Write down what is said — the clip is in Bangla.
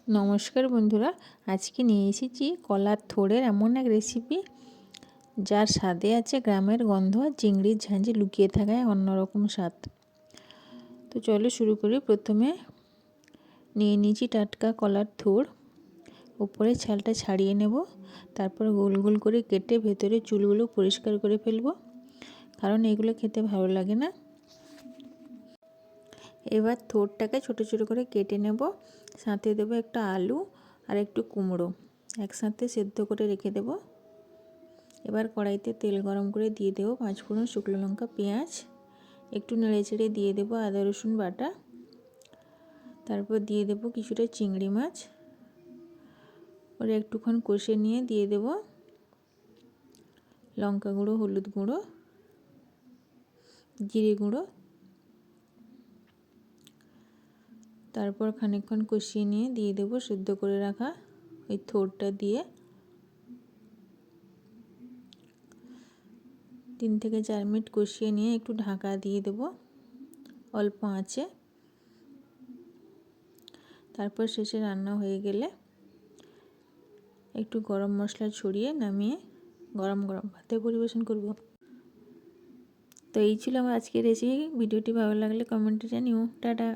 নমস্কার বন্ধুরা, আজকে নিয়ে এসেছি কলার থোড়ের এমন এক রেসিপি যার স্বাদে আছে গ্রামের গন্ধ আর চিংড়ির ঝাঁঝে লুকিয়ে থাকায় অন্যরকম স্বাদ। তো চলো শুরু করি। প্রথমে নিয়ে নিয়েছি টাটকা কলার থোড়, উপরে ছালটা ছাড়িয়ে নেব, তারপর গোল গোল করে কেটে ভেতরে চুলগুলো পরিষ্কার করে ফেলবো, কারণ এগুলো খেতে ভালো লাগে না। এবার থোড়টাকে ছোট ছোট করে কেটে নেব, সাথে দেবো একটা আলু আর একটু কুমড়ো একসাথে সেদ্ধ করে রেখে দেব। এবার কড়াইতে তেল গরম করে দিয়ে দেবো 5 ফোড়ন, শুকনো লঙ্কা, পেঁয়াজ, একটু নেড়ে চেড়ে দিয়ে দেবো আদা রসুন বাটা, তারপর দিয়ে দেবো কিছুটা চিংড়ি মাছ, ওরা একটুক্ষণ কষে নিয়ে দিয়ে দেব লঙ্কা গুঁড়ো, হলুদ গুঁড়ো, জিরে গুঁড়ো, তারপর খানিকক্ষণ কষিয়ে নিয়ে দিয়ে দেবো সেদ্ধ করে রাখা ওই থোড়টা দিয়ে 3 থেকে 4 মিনিট কষিয়ে নিয়ে একটু ঢাকা দিয়ে দেব অল্প আঁচে। তারপর শেষে রান্না হয়ে গেলে একটু গরম মশলা ছড়িয়ে নামিয়ে গরম গরম ভাতে পরিবেশন করব। তো এই ছিল আমার আজকের রেসিপি। ভিডিওটি ভালো লাগলে কমেন্টে জানিও। টাটা।